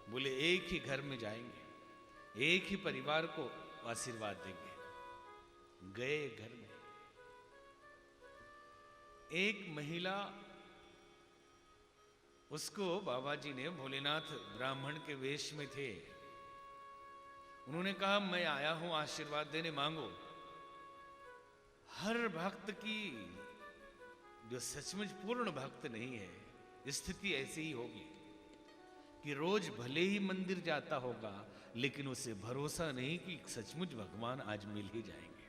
बोले एक ही घर में जाएंगे, एक ही परिवार को आशीर्वाद देंगे। गए घर में, एक महिला, उसको बाबा जी ने, भोलेनाथ ब्राह्मण के वेश में थे, उन्होंने कहा मैं आया हूं आशीर्वाद देने, मांगो। हर भक्त की जो सचमुच पूर्ण भक्त नहीं है, स्थिति ऐसी ही होगी कि रोज भले ही मंदिर जाता होगा लेकिन उसे भरोसा नहीं कि सचमुच भगवान आज मिल ही जाएंगे।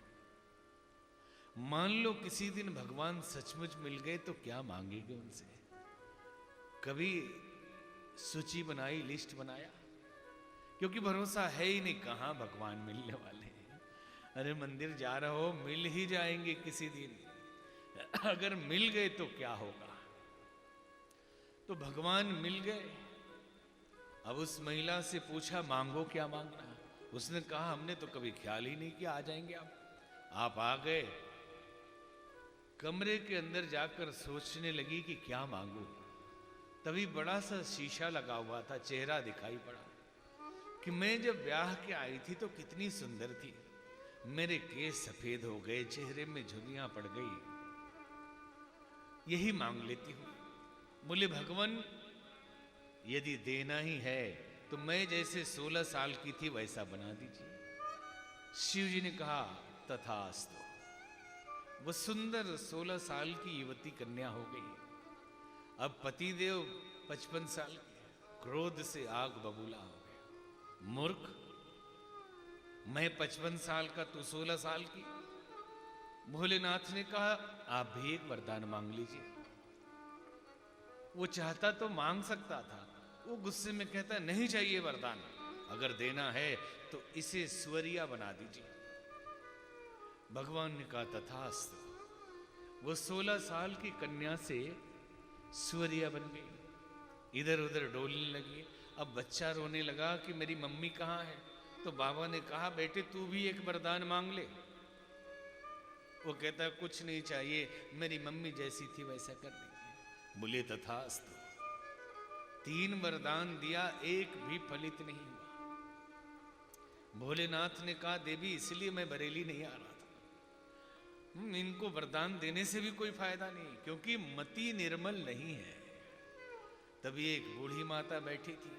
मान लो किसी दिन भगवान सचमुच मिल गए तो क्या मांगेंगे उनसे? कभी सूची बनाई, लिस्ट बनाया? क्योंकि भरोसा है ही नहीं कहां भगवान मिलने वाले हैं। अरे मंदिर जा रहे हो, मिल ही जाएंगे किसी दिन, अगर मिल गए तो क्या होगा? तो भगवान मिल गए। अब उस महिला से पूछा मांगो, क्या मांगना? उसने कहा हमने तो कभी ख्याल ही नहीं किया आ जाएंगे आप आ गए। कमरे के अंदर जाकर सोचने लगी कि क्या मांगू। तभी बड़ा सा शीशा लगा हुआ था, चेहरा दिखाई पड़ा कि मैं जब ब्याह के आई थी तो कितनी सुंदर थी, मेरे केस सफेद हो गए, चेहरे में झुर्रियां पड़ गई, यही मांग लेती हूं। बोले भगवान यदि देना ही है तो मैं जैसे 16 साल की थी वैसा बना दीजिए। शिव जी ने कहा तथास्तु। वो सुंदर 16 साल की युवती कन्या हो गई। अब पतिदेव 55 साल के, क्रोध से आग बबूला हो गया। मूर्ख, मैं 55 साल का, तू 16 साल की। भोलेनाथ ने कहा आप भी एक वरदान मांग लीजिए। वो चाहता तो मांग सकता था, वो गुस्से में कहता नहीं चाहिए वरदान, अगर देना है तो इसे स्वरिया बना दीजिए। भगवान ने कहा तथास्तु। वो 16 साल की कन्या से स्वरिया बन गई, इधर उधर डोलने लगी। अब बच्चा रोने लगा कि मेरी मम्मी कहाँ है? तो बाबा ने कहा बेटे तू भी एक वरदान मांग ले। वो कहता कुछ नहीं चाहिए, मेरी मम्मी जैसी थी वैसा कर दीजिए। बोले तथास्तु। 3 वरदान दिया, एक भी फलित नहीं हुआ। भोलेनाथ ने कहा देवी इसलिए मैं बरेली नहीं आ रहा था, इनको वरदान देने से भी कोई फायदा नहीं, क्योंकि मति निर्मल नहीं है। तभी एक बूढ़ी माता बैठी थी,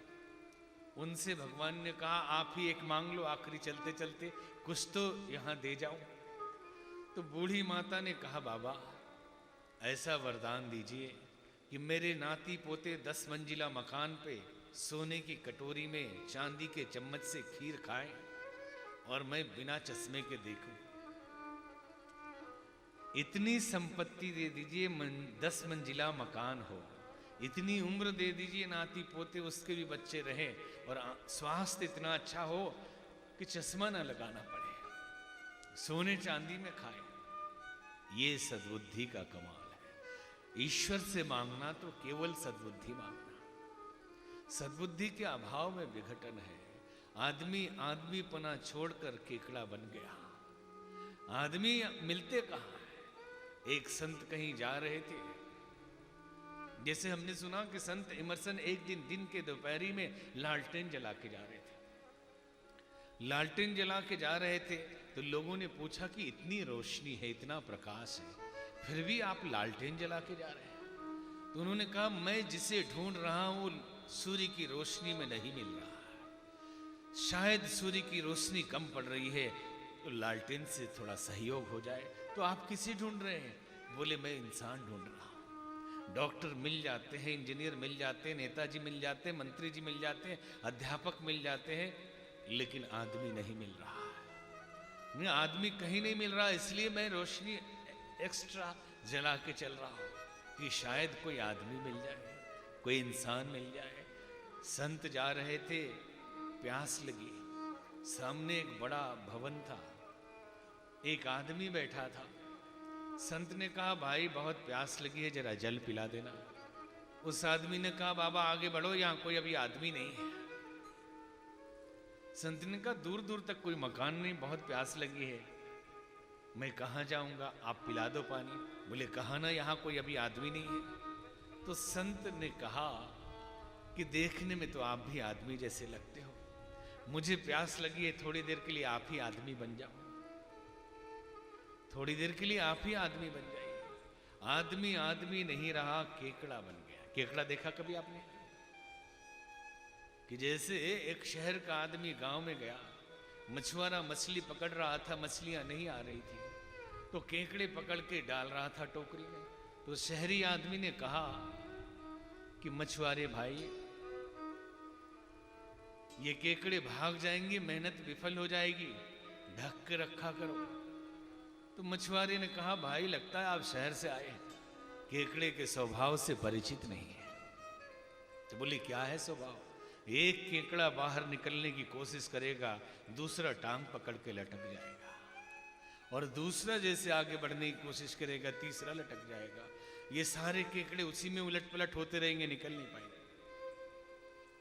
उनसे भगवान ने कहा आप ही एक मांग लो, आखिरी चलते चलते कुछ तो यहां दे जाऊं। तो बूढ़ी माता ने कहा बाबा ऐसा वरदान दीजिए कि मेरे नाती पोते 10 मंजिला मकान पे सोने की कटोरी में चांदी के चम्मच से खीर खाएं और मैं बिना चश्मे के देखूं। इतनी संपत्ति दे दीजिए, 10 मंजिला मकान हो, इतनी उम्र दे दीजिए नाती पोते उसके भी बच्चे रहे, और स्वास्थ्य इतना अच्छा हो कि चश्मा ना लगाना पड़े, सोने चांदी में खाए। ये सद्बुद्धि का कमाल है। ईश्वर से मांगना तो केवल सद्बुद्धि मांगना। सद्बुद्धि के अभाव में विघटन है। आदमीपना छोड़कर केकड़ा बन गया। आदमी मिलते कहां है? एक संत कहीं जा रहे थे, जैसे हमने सुना कि संत इमर्सन एक दिन के दोपहरी में लालटेन जला के जा रहे थे। लालटेन जला के जा रहे थे तो लोगों ने पूछा कि इतनी रोशनी है, इतना प्रकाश है, फिर भी आप लालटेन जला के जा रहे हैं? तो उन्होंने कहा मैं जिसे ढूंढ रहा हूं सूर्य की रोशनी में नहीं मिल रहा है, शायद सूर्य की रोशनी कम पड़ रही है तो लालटेन से थोड़ा सहयोग हो जाए। तो आप किसे ढूंढ रहे हैं? बोले मैं इंसान ढूंढ रहा हूं। डॉक्टर मिल जाते हैं, इंजीनियर मिल जाते हैं, नेताजी मिल जाते हैं, मंत्री जी मिल जाते हैं, अध्यापक मिल जाते हैं, लेकिन आदमी नहीं मिल रहा है। आदमी कहीं नहीं मिल रहा, इसलिए मैं रोशनी एक्स्ट्रा जला के चल रहा हूं कि शायद कोई आदमी मिल जाए, कोई इंसान मिल जाए। संत जा रहे थे, प्यास लगी, सामने एक बड़ा भवन था, एक आदमी बैठा था। संत ने कहा भाई बहुत प्यास लगी है, जरा जल पिला देना। उस आदमी ने कहा बाबा आगे बढ़ो, यहां कोई अभी आदमी नहीं है। संत ने कहा दूर दूर तक कोई मकान नहीं, बहुत प्यास लगी है, मैं कहाँ जाऊंगा, आप पिला दो पानी। बोले कहा ना यहाँ कोई अभी आदमी नहीं है। तो संत ने कहा कि देखने में तो आप भी आदमी जैसे लगते हो, मुझे प्यास लगी है, थोड़ी देर के लिए आप ही आदमी बन जाओ, थोड़ी देर के लिए आप ही आदमी बन जाइए। आदमी आदमी नहीं रहा, केकड़ा बन गया। केकड़ा देखा कभी आपने? कि जैसे एक शहर का आदमी गांव में गया, मछुआरा मछली पकड़ रहा था, मछलियां नहीं आ रही थी, तो केकड़े पकड़ के डाल रहा था टोकरी में। तो शहरी आदमी ने कहा कि मछुआरे भाई, ये केकड़े भाग जाएंगे, मेहनत विफल हो जाएगी, ढक के रखा करो। तो मछुआरे ने कहा भाई लगता है आप शहर से आए, केकड़े के स्वभाव से परिचित नहीं है। तो बोले क्या है स्वभाव? एक केकड़ा बाहर निकलने की कोशिश करेगा, दूसरा टांग पकड़ के लटक जाएगा, और दूसरा जैसे आगे बढ़ने की कोशिश करेगा, तीसरा लटक जाएगा। ये सारे केकड़े उसी में उलट पलट होते रहेंगे, निकल नहीं पाएंगे।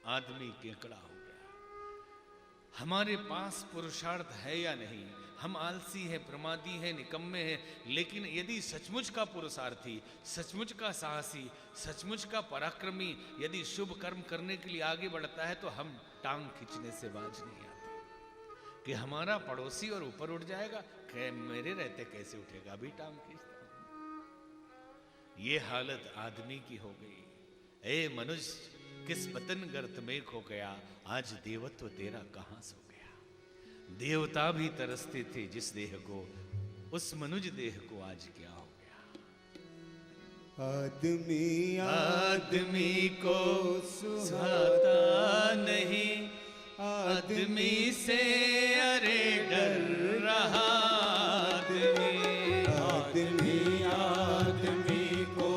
आदमी केकड़ा हो गया। हमारे पास पुरुषार्थ है या नहीं? हम आलसी हैं, प्रमादी हैं, निकम्मे हैं, लेकिन यदि सचमुच का पुरुषार्थी, सचमुच का साहसी, सचमुच का पराक्रमी यदि शुभ कर्म करने के लिए आगे बढ़ता है, तो हम टांग खींचने से बाज नहीं आते। कि हमारा पड़ोसी और ऊपर उठ जाएगा, मेरे रहते कैसे उठेगा, अभी टांग खींचता हूं। ये हालत आदमी की हो गई। ए मनुष्य, किस पतन गर्त में खो गया, आज देवत्व तेरा कहां सो गया। देवता भी तरसते थे जिस देह को, उस मनुज देह को आज क्या हो गया। आदमी आदमी को सुहाता नहीं, आदमी से अरे डर रहा आदमी। आदमी आदमी को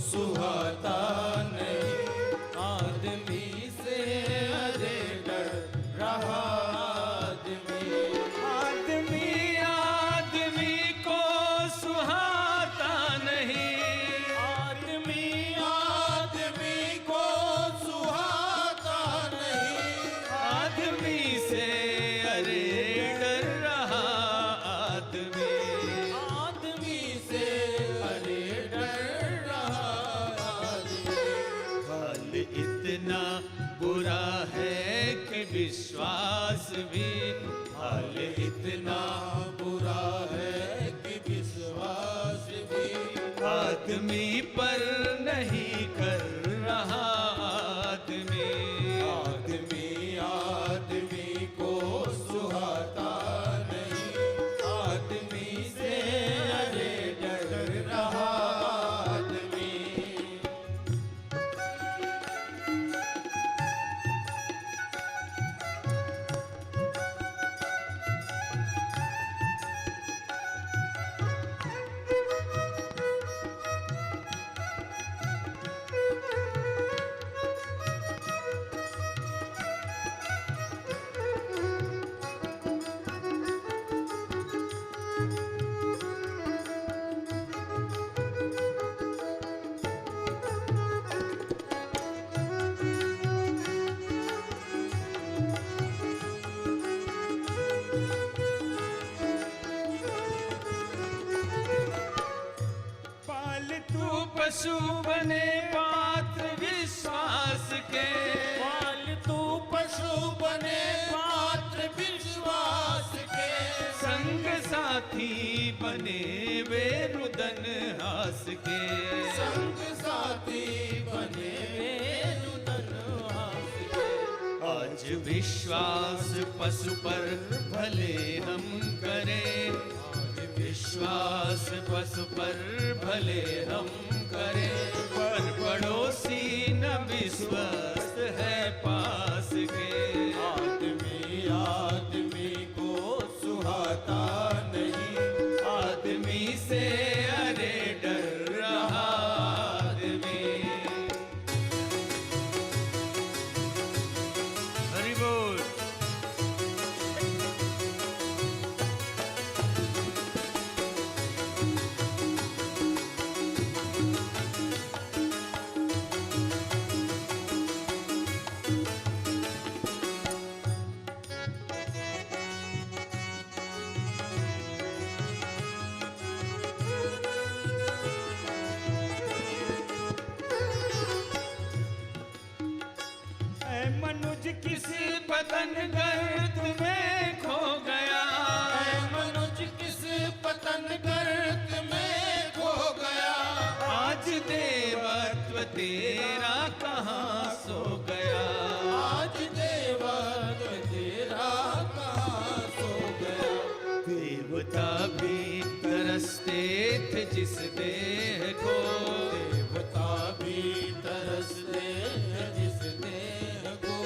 सुहाता नहीं, आदमी से अरे डर रहा आदमी। आदमी आदमी को सुहाता नहीं, आदमी आदमी को सुहाता नहीं, आदमी से अरे डर रहा आदमी। आदमी से अरे डर रहा आदमी। हाल इतना बुरा है कि विश्वास भी, हाल इतना बुरा है कि विश्वास भी आदमी पर नहीं कर रहा आदमी। आदमी आदमी को सुहाता नहीं, आदमी से अरे डर रहा आदमी। पालतू पशु बने पात्र विश्वास के, पालतू पशु बने पात्र विश्वास के, संग साथी बने वे रुदन हास के। संग साथी बने रुदन हास के। आज विश्वास पशु पर भले हम करें, आज विश्वास पशु पर भले हम करें, पर पड़ोसी न विश्वस्त है पास के। आदमी आदमी को सुहाता नहीं, आदमी से अरे डर रहा आदमी। हरि बोल। थे जिस देह को, देवता भी तरसते हैं जिस देह को।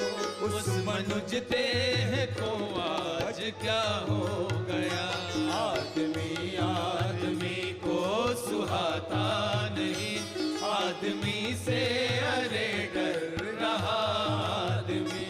उस मनुज देह को आज क्या हो गया। आदमी आदमी को सुहाता नहीं, आदमी से अरे डर रहा आदमी।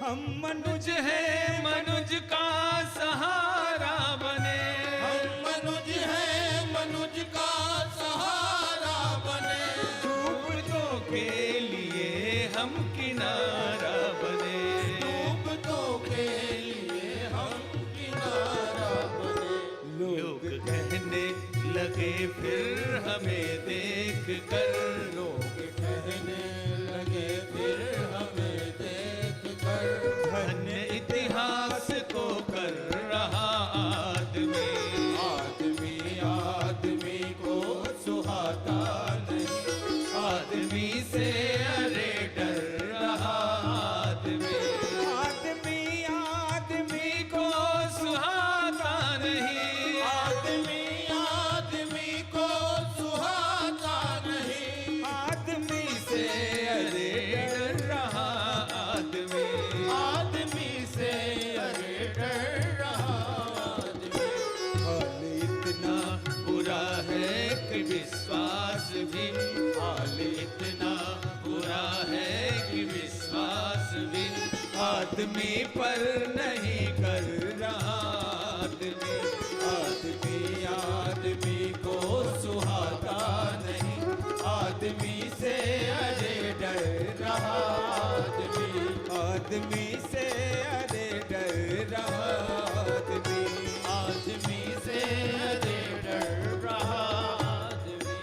हम मनुज है मनुज का सहारा बने, हम मनुज हैं मनुज का सहारा बने। डूबतों के लिए हम किनारा बने। डूबतों के लिए हम किनारा बने। लोग कहने लगे फिर हमें देख कर, लोग कहने लगे फिर हमें देख कर। धन्य इतिहास को कर रहा आदमी। आदमी आदमी को सुहाता नहीं, आदमी से अरे डर रहा आदमी। आदमी आदमी को सुहाता नहीं, आदमी आदमी को सुहाता नहीं। आदमी से अरे डर रहा आदमी। आदमी से अरे डर रहा आदमी। हाल इतना बुरा है कि विश्वास भी, हाल इतना बुरा है कि विश्वास भी आदमी पर नहीं कर रहा आदमी। आदमी आदमी को सुहाता नहीं, आदमी से अरे डर रहा आदमी। आदमी से अरे डर रहा आदमी। आदमी से अरे डर रहा आदमी।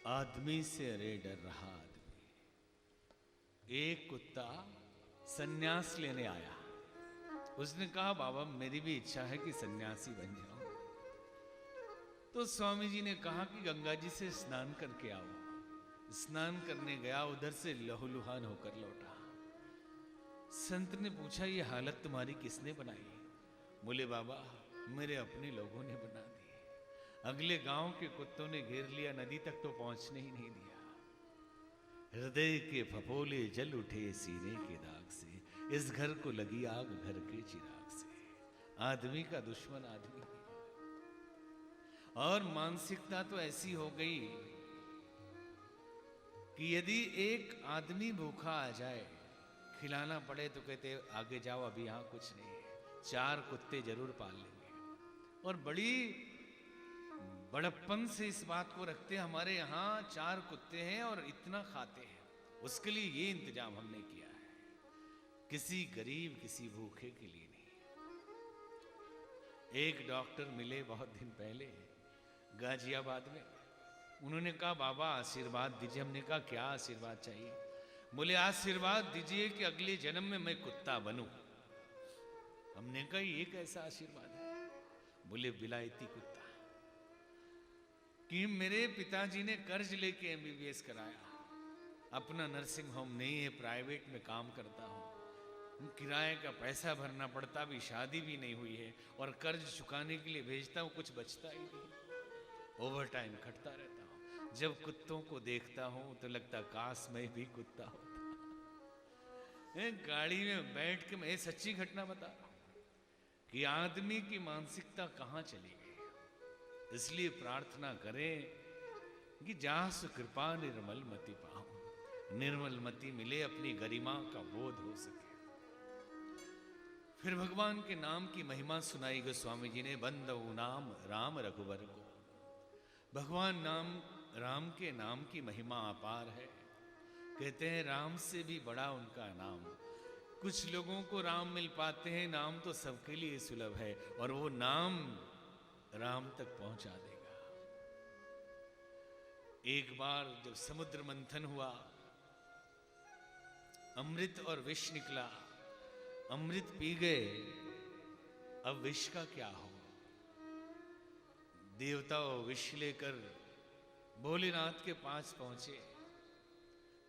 आदमी से अरे डर रहा आदमी। एक कुत्ता सन्यास लेने आया। उसने कहा बाबा मेरी भी इच्छा है कि सन्यासी बन जाऊं। तो स्वामी जी ने कहा कि गंगा जी से स्नान करके आओ। स्नान करने गया, उधर से लहूलुहान होकर लौटा। संत ने पूछा ये हालत तुम्हारी किसने बनाई? बोले बाबा मेरे अपने लोगों ने बना दी। अगले गांव के कुत्तों ने घेर लिया, नदी तक तो पहुंचने ही नहीं दिया। हृदय के फफोले जल उठे सीने के दाग से, इस घर को लगी आग घर के चिराग से। आदमी का दुश्मन आदमी है। और मानसिकता तो ऐसी हो गई कि यदि एक आदमी भूखा आ जाए, खिलाना पड़े तो कहते आगे जाओ अभी यहां कुछ नहीं है, 4 कुत्ते जरूर पाल लेंगे। और बड़ी बड़प्पन से इस बात को रखते, हमारे यहाँ 4 कुत्ते हैं और इतना खाते हैं, उसके लिए ये इंतजाम हमने किया है, किसी गरीब किसी भूखे के लिए नहीं। एक डॉक्टर मिले बहुत दिन पहले गाजियाबाद में। उन्होंने कहा बाबा आशीर्वाद दीजिए। हमने कहा क्या आशीर्वाद चाहिए? बोले आशीर्वाद दीजिए कि अगले जन्म में मैं कुत्ता बनूं। हमने कहा ये कैसा आशीर्वाद है? बोले विलायती कुत्ता। कि मेरे पिताजी ने कर्ज लेके एमबीबीएस कराया, अपना नर्सिंग होम नहीं है, प्राइवेट में काम करता हूँ, किराए का पैसा भरना पड़ता, भी शादी भी नहीं हुई है, और कर्ज चुकाने के लिए भेजता हूँ, कुछ बचता ही नहीं, ओवर टाइम खटता रहता हूँ। जब कुत्तों को देखता हूँ तो लगता काश मैं भी कुत्ता होता। गाड़ी में बैठ के मैं सच्ची घटना बता रहा हूँ कि आदमी की मानसिकता कहाँ चली गई। इसलिए प्रार्थना करें कि जासु कृपा निर्मल मति पाऊं, निर्मल मति मिले, अपनी गरिमा का बोध हो सके। फिर भगवान के नाम की महिमा सुनाई गोस्वामी जी ने। बंदऊ नाम राम रघुवर को। भगवान नाम राम के नाम की महिमा अपार है। कहते हैं राम से भी बड़ा उनका नाम। कुछ लोगों को राम मिल पाते हैं, नाम तो सबके लिए सुलभ है, और वो नाम राम तक पहुंचा देगा। एक बार जब समुद्र मंथन हुआ, अमृत और विष निकला। अमृत पी गए, अब विष का क्या हो? देवताओं विष लेकर भोलेनाथ के पास पहुंचे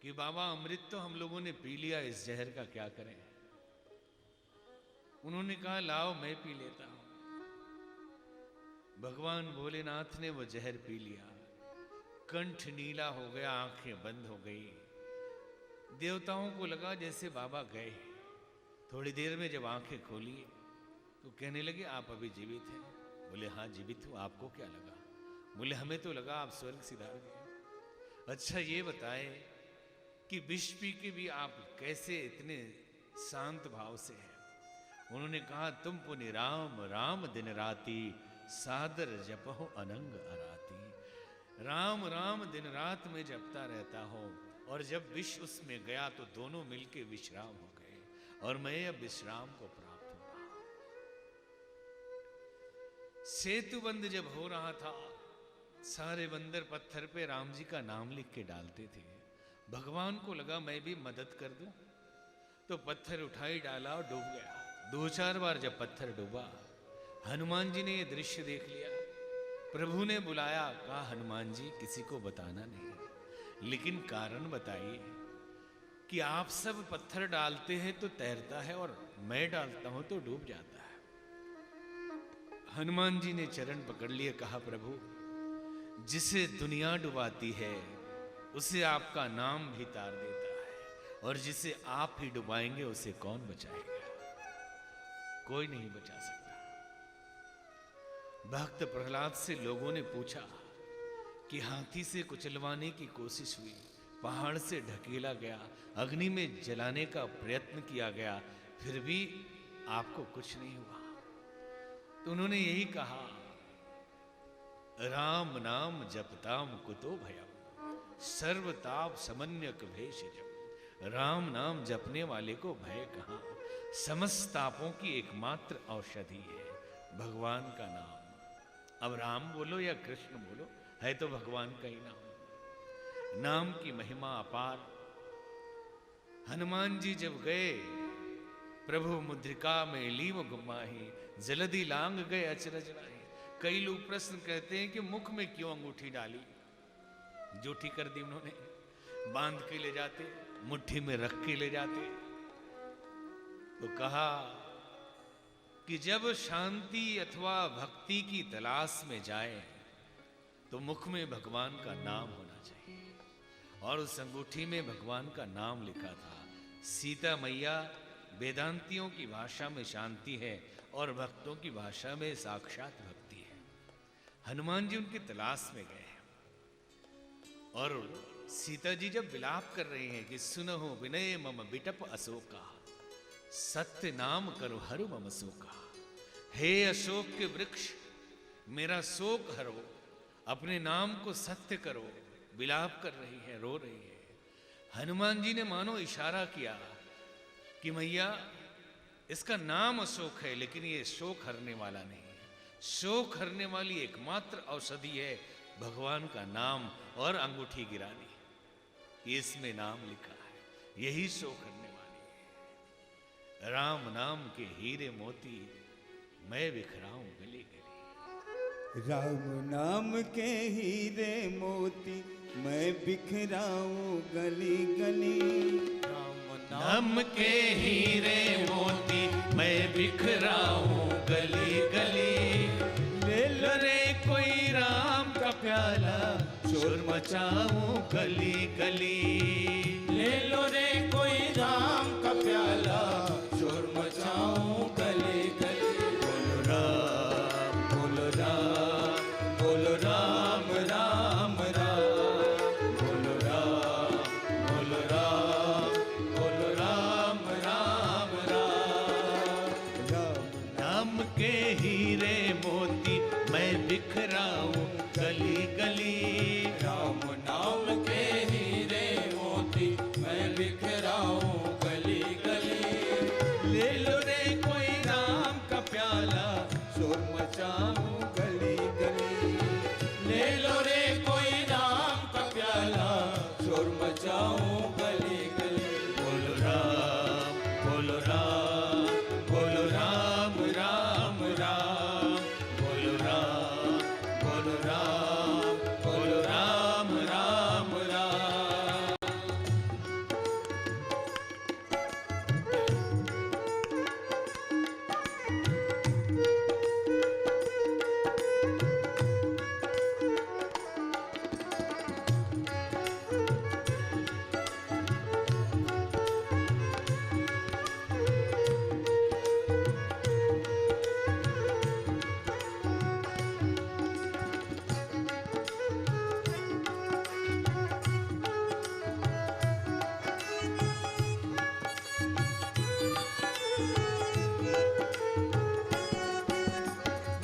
कि बाबा अमृत तो हम लोगों ने पी लिया, इस जहर का क्या करें? उन्होंने कहा लाओ मैं पी लेता हूं। भगवान भोलेनाथ ने वो जहर पी लिया। कंठ नीला हो गया, आंखें बंद हो गई। देवताओं को लगा जैसे बाबा गए। थोड़ी देर में जब आंखें खोली तो कहने लगे आप अभी जीवित हैं? बोले हाँ जीवित हूं, आपको क्या लगा? बोले हमें तो लगा आप स्वर्ग सिधार गए। अच्छा ये बताए कि विष पी के भी आप कैसे इतने शांत भाव से हैं? उन्होंने कहा तुम पुनि राम राम दिन राती, सादर जपहो अनंग अराती। राम राम दिन रात में जपता रहता हूं, और जब विष उसमें गया तो दोनों मिलके विश्राम हो गए, और मैं अब विश्राम को प्राप्त हो रहा। सेतु बंद जब हो रहा था, सारे बंदर पत्थर पे राम जी का नाम लिख के डालते थे। भगवान को लगा मैं भी मदद कर दूं, तो पत्थर उठाई डाला और डूब गया। 2-4 बार जब पत्थर डूबा, हनुमान जी ने ये दृश्य देख लिया। प्रभु ने बुलाया, कहा हनुमान जी किसी को बताना नहीं, लेकिन कारण बताइए कि आप सब पत्थर डालते हैं तो तैरता है, और मैं डालता हूं तो डूब जाता है। हनुमान जी ने चरण पकड़ लिए, कहा प्रभु जिसे दुनिया डुबाती है उसे आपका नाम भी तार देता है, और जिसे आप ही डुबाएंगे उसे कौन बचाएगा? कोई नहीं बचा सकता। भक्त प्रहलाद से लोगों ने पूछा कि हाथी से कुचलवाने की कोशिश हुई, पहाड़ से ढकेला गया, अग्नि में जलाने का प्रयत्न किया गया, फिर भी आपको कुछ नहीं हुआ। तो उन्होंने यही कहा राम नाम जपताम कुतो भयम, सर्वताप समन्यक भेषजम। राम नाम जपने वाले को भय कहां? समस्त तापों की एकमात्र औषधि है भगवान का नाम। अब राम बोलो या कृष्ण बोलो, है तो भगवान का ही नाम। नाम की महिमा अपार। हनुमान जी जब गए, प्रभु मुद्रिका में लीव गुमाही, जलधि लांग गए अचरज नाही। कई लोग प्रश्न कहते हैं कि मुख में क्यों अंगूठी डाली? जूठी कर दी उन्होंने। बांध के ले जाते, मुट्ठी में रख के ले जाते। तो कहा कि जब शांति अथवा भक्ति की तलाश में जाए तो मुख में भगवान का नाम होना चाहिए, और उस अंगूठी में भगवान का नाम लिखा था। सीता मैया वेदांतियों की भाषा में शांति है, और भक्तों की भाषा में साक्षात भक्ति है। हनुमान जी उनकी तलाश में गए, और सीता जी जब विलाप कर रही हैं कि सुनहो विनय मम बिटप अशोका, सत्य नाम करो हरु मम शोका। हे अशोक के वृक्ष, मेरा शोक हरो, अपने नाम को सत्य करो। विलाप कर रही है, रो रही है। हनुमान जी ने मानो इशारा किया कि मैया इसका नाम अशोक है, लेकिन ये शोक हरने वाला नहीं है। शोक हरने वाली एकमात्र औषधि है भगवान का नाम और अंगूठी गिरानी। इसमें नाम लिखा है, यही शोक हरने वाली है। राम नाम के हीरे मोती मैं बिखराऊं गली गली। राम नाम के हीरे मोती मैं बिखराऊं गली गली। नाम के हीरे मोती मैं बिखराऊं गली गली। ले लो रे कोई राम का प्याला, शोर मचाऊं गली गली। ले लो रे कोई राम का प्याला, शोर मचाऊं गली गली। बोलो राम बोलो राम बोलो राम राम राम। बोलो राम बोलो राम बोलो राम राम राम। बिखराऊं गली गली। राम नाम के हीरे मोती मैं बिखराऊं गली गली। ले लो रे कोई राम का प्याला, शोर मचाऊं गली गली। ले लो रे कोई राम का प्याला, शोर मचाऊं गली गली। बोलो राम बोलो राम बोलो राम राम राम। बोलो राम बोलो राम बोलो राम राम राम।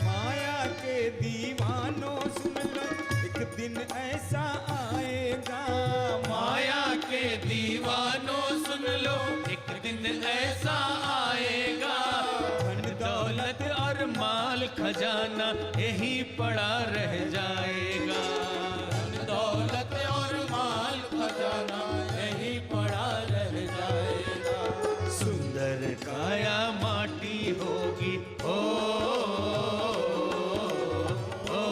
माया के दीवानों सुन लो, एक दिन ऐसा आएगा। माया के दीवानों सुन लो, एक दिन ऐसा आएगा। धन दौलत और माल खजाना यही पड़ा रह जाएगा। धन दौलत और माल खजाना यही पड़ा रह जाएगा। सुंदर काया माटी होगी ओ, ओ,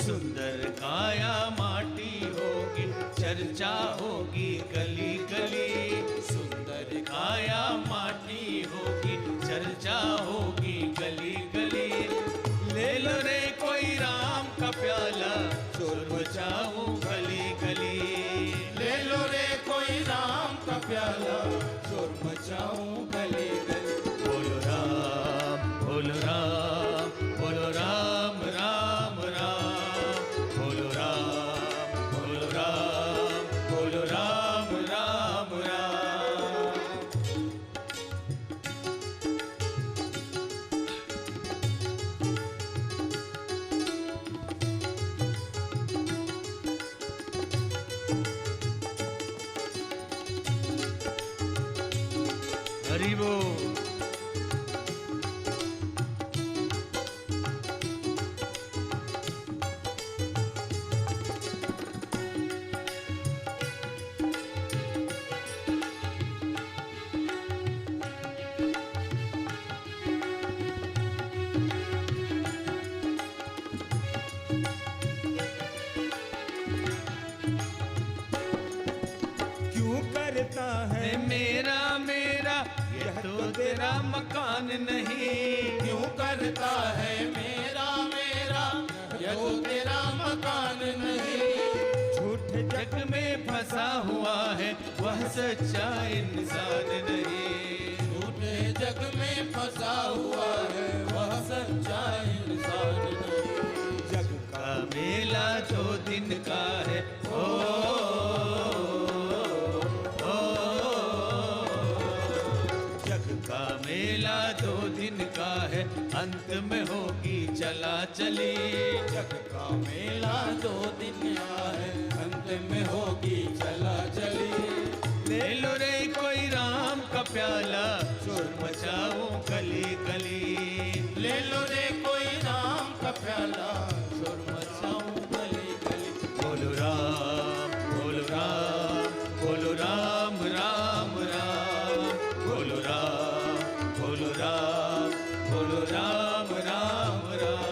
सुंदर काया माटी होगी, चर्चा होगी गली गली। सुंदर काया माटी होगी, चर्चा होगी गली गली। ले लो रे कोई राम का प्याला, शोर मचाऊं गली गली। ले लो रे कोई राम का प्याला, शोर मचाऊं गली गली। बोलो राम बोलो राम बोलो राम राम राम। बोलो राम बोलो राम बोलो राम राम राम। हरि बोल। क्यों करता है मेरा मेरा यह तो तेरा मकान नहीं। क्यों करता है मेरा मेरा, यह तो तेरा मकान नहीं। झूठे जग में फंसा हुआ है, वह सच्चा इंसान नहीं। झूठे जग में फंसा हुआ है, वह सच्चा इंसान नहीं। जग का मेला 2 दिन का है ओ, ओ, जग का मेला 2 दिन का है, अंत में होगी चला चली। जग का मेला 2 दिन का है, अंत में होगी चला चली। ले लो रे कोई राम का प्याला, शोर मचाऊं गली गली। ले लो रे कोई राम का प्याला, शोर मचाऊं गली गली। बोलो राम बोलो राम बोलो राम राम राम। बोलो राम बोलो राम बोलो राम राम राम।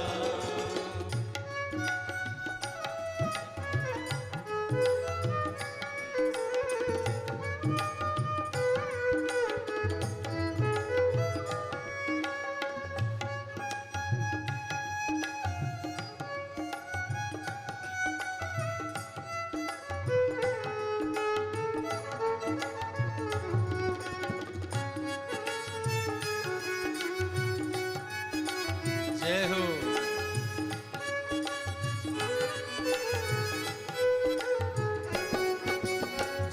जय हो।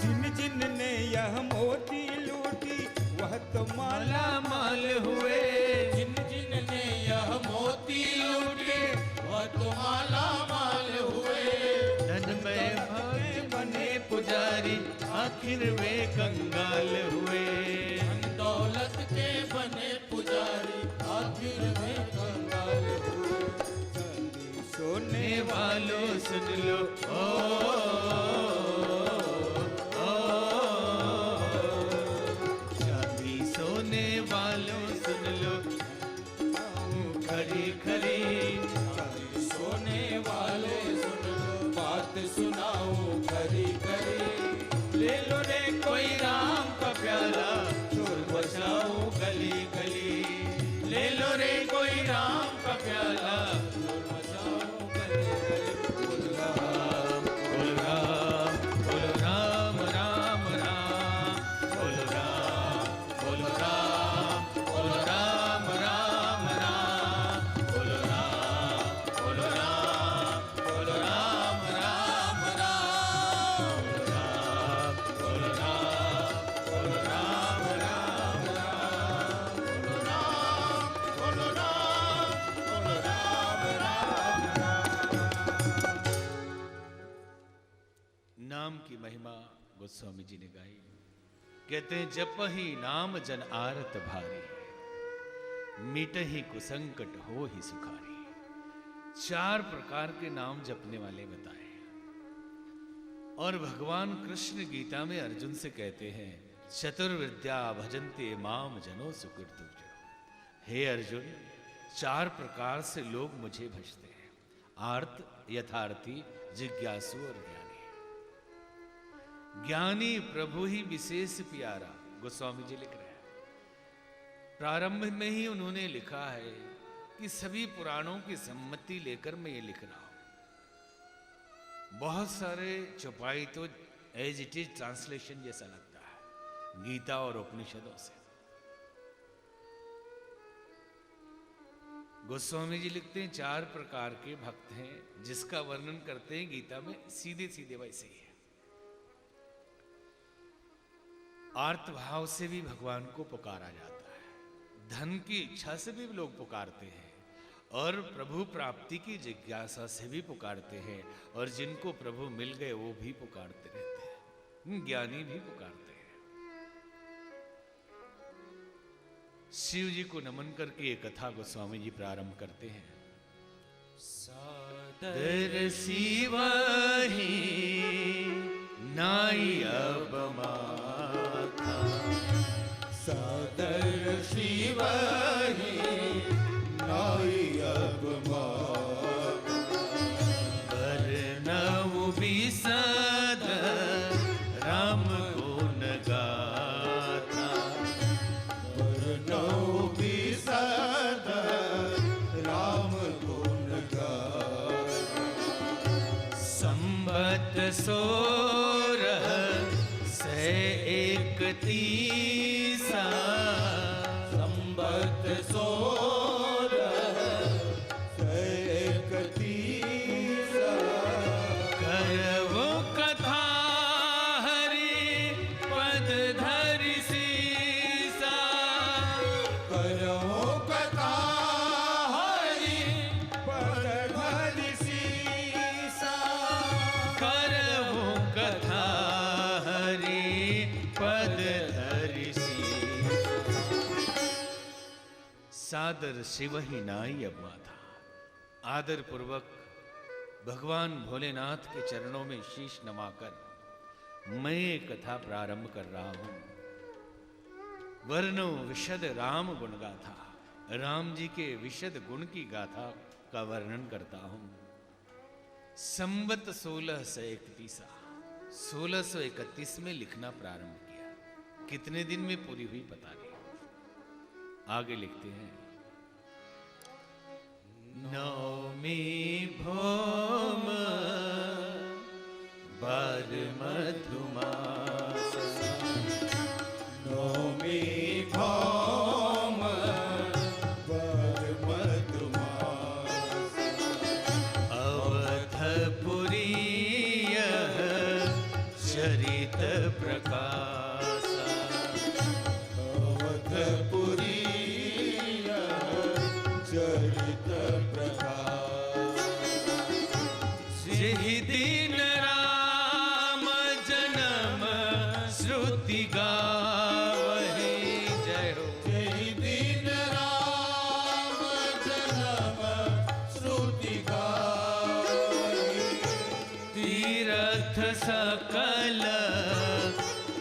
जिन जिन ने यह मोती लूटी, वह तो माला माला माल हुए। जिन जिन ने यह मोती आखिर वे कंगाल हुए। धन दौलत के बने पुजारी, आखिर में कंगाल हुए। चांदी सोने वालों सुन लो, चांदी सोने वालों सुन लो, खरी खरी चांदी सोने वाले सुन लो, बात सुनाओ खरी खरी। ले लो रे कोई राम का प्याला, शोर मचाओ गली गली। ले लो रे कोई राम का प्याला, शोर मचाओ गली गली। बोल राम बोल राम, बोल राम राम राम, बोल राम, बोल राम, बोल राम राम राम, बोल राम, बोल राम, बोल राम राम राम, बोल राम, बोल राम, बोल राम राम राम, बोल राम, बोल राम, बोल राम राम। नाम की महिमा गोस्वामी जी ने गाई। कहते हैं जप ही नाम जन आरत भारी, मिट ही कुसंकट हो ही सुखारी। 4 प्रकार के नाम जपने वाले बताए। और भगवान कृष्ण गीता में अर्जुन से कहते हैं चतुर्विद्या भजन्ते माम जनो सुकृतो। हे अर्जुन, 4 प्रकार से लोग मुझे भजते हैं, आर्त, यथार्थी, जिज्ञासु और ज्ञानी। ज्ञानी प्रभु ही विशेष प्यारा, गोस्वामी जी लिख रहे हैं। प्रारंभ में ही उन्होंने लिखा है कि सभी पुराणों की सम्मति लेकर मैं ये लिख रहा हूं। बहुत सारे चौपाई तो एज इट इज ट्रांसलेशन जैसा लगता है गीता और उपनिषदों से। गोस्वामी जी लिखते हैं 4 प्रकार के भक्त हैं जिसका वर्णन करते हैं गीता में सीधे सीधे वैसे ही है। आर्त भाव से भी भगवान को पुकारा जाता है, धन की इच्छा से भी लोग पुकारते हैं, और प्रभु प्राप्ति की जिज्ञासा से भी पुकारते हैं, और जिनको प्रभु मिल गए वो भी पुकारते रहते हैं, ज्ञानी भी पुकारते हैं। शिव जी को नमन करके ये कथा गोस्वामी जी प्रारंभ करते हैं। सादर शिवहि नाई अब माथा, सादर शिवहि नाई अब माथा। वर्णव विशद राम गुण गाथा, वर्णव विशद राम गुण गाथा। संबत 16 से 31, संबत 16 से 31। करवो कथा हरि पद धरि सीसा, करो कथा हरि पद धरि सीसा। करवो कथा हरि पद धरि सीसा। सादर शिव ही नाई अब माथा। आदर पूर्वक भगवान भोलेनाथ के चरणों में शीश नवाकर मैं ये कथा प्रारंभ कर रहा हूं। वर्णो विशद राम गुण गाथा, राम जी के विशद गुण की गाथा का वर्णन करता हूं। संवत 1631, 1631 में लिखना प्रारंभ किया। कितने दिन में पूरी हुई पता नहीं। आगे लिखते हैं नौमी भौम बार मधुमास, नौमी भौम बर मधुमास। अवधपुरी यह चरित प्रकाश, अवधपुरी चरित प्रकाश। जिहि दिन राम जन्म तीरथ सकल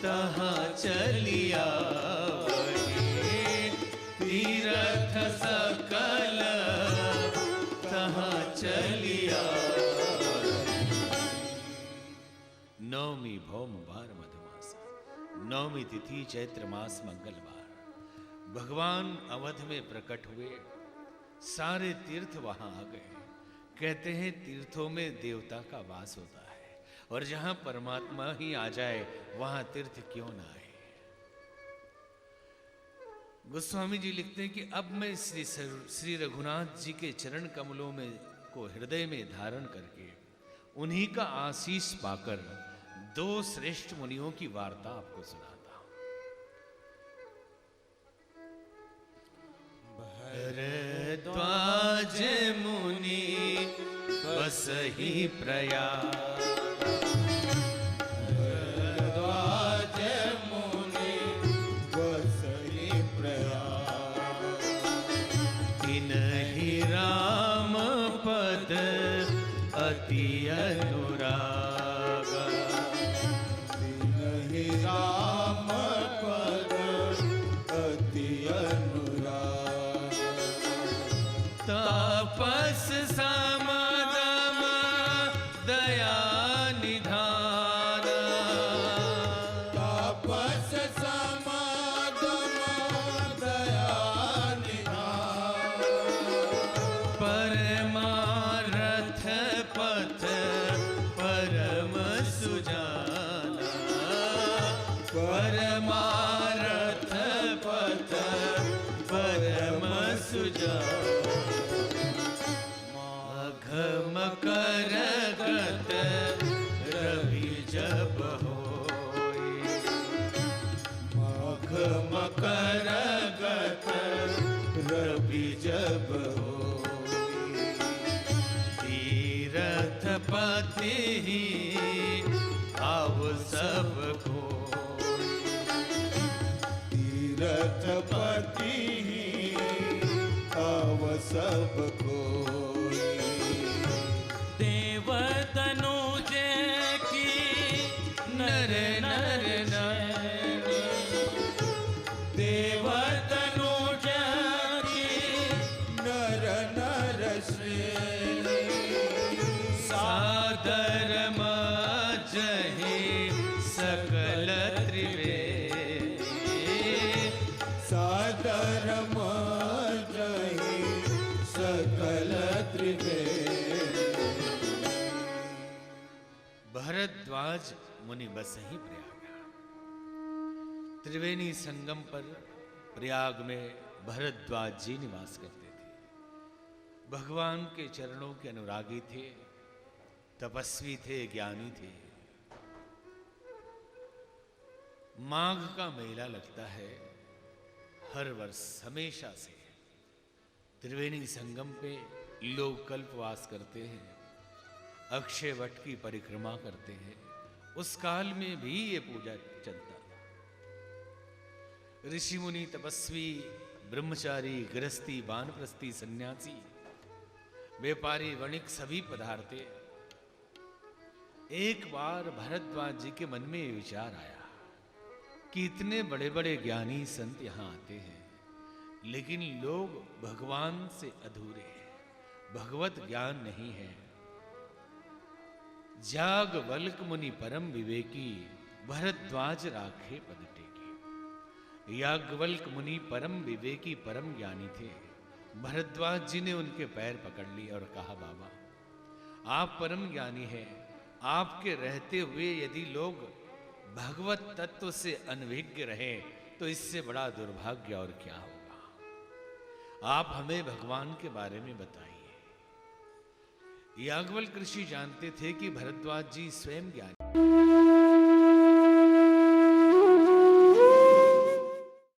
तहाँ चलिया तीरथ सकल तहाँ चलिया। नवमी भौमवार मधुमास, नवमी तिथि चैत्र मास मंगलवार भगवान अवध में प्रकट हुए। सारे तीर्थ वहां आ गए। कहते हैं तीर्थों में देवता का वास होता है, और जहां परमात्मा ही आ जाए वहां तीर्थ क्यों ना आए। गोस्वामी जी लिखते हैं कि अब मैं श्री रघुनाथ जी के चरण कमलों में को हृदय में धारण करके उन्हीं का आशीष पाकर दो श्रेष्ठ मुनियों की वार्ता आपको सुनाता हूं। भरद्वाज मुनि बसहि प्रयाग, भरद्वाज मुनि बसहि प्रयाग, तिन्हि राम पद अति अनुराग, तिन्हि राम पद अति अनुराग, तापस समदम दया निधान, तापस समागम दया निधान, परमारथ पथ परम सुजाना, परमारथ पथ परम सुजाना, मघ मकर गत रवि जब होए, मघ मकर गत रवि जब होई, तीरथ पति ही आव सब कोई, तीरथ पति ही आव सब कोई, देव तनुज की नर नर नयनी, देव तनुज की नर नर श्रेणी, सादर मजहि सकल त्रिवेणी, सादर मजहि सकल त्रिवेणी। भरद्वाज मुनि बसहि प्रयाग। त्रिवेणी संगम पर प्रयाग में भरद्वाज जी निवास करते थे। भगवान के चरणों के अनुरागी थे, तपस्वी थे, ज्ञानी थे। माघ का मेला लगता है हर वर्ष, हमेशा से। त्रिवेणी संगम पे लोग कल्पवास करते हैं, अक्षय वट की परिक्रमा करते हैं। उस काल में भी ये पूजा चलता था। ऋषि मुनि, तपस्वी, ब्रह्मचारी, गृहस्थी, वानप्रस्थी, सन्यासी, व्यापारी, वणिक सभी पधारते। एक बार भरद्वाज जी के मन में ये विचार आया कि इतने बड़े बड़े ज्ञानी संत यहां आते हैं, लेकिन लोग भगवान से अधूरे हैं, भगवत ज्ञान नहीं है। जाग वल्क मुनि परम विवेकी, भरद्वाज राखे पद टेकी। याज्ञवल्क मुनि परम विवेकी, परम ज्ञानी थे। भरद्वाज जी ने उनके पैर पकड़ लिए और कहा, बाबा आप परम ज्ञानी हैं, आपके रहते हुए यदि लोग भगवत तत्व से अनभिज्ञ रहे तो इससे बड़ा दुर्भाग्य और क्या होगा। आप हमें भगवान के बारे में बताइए। याज्ञवल्क ऋषि जानते थे कि भरद्वाज जी स्वयं ज्ञानी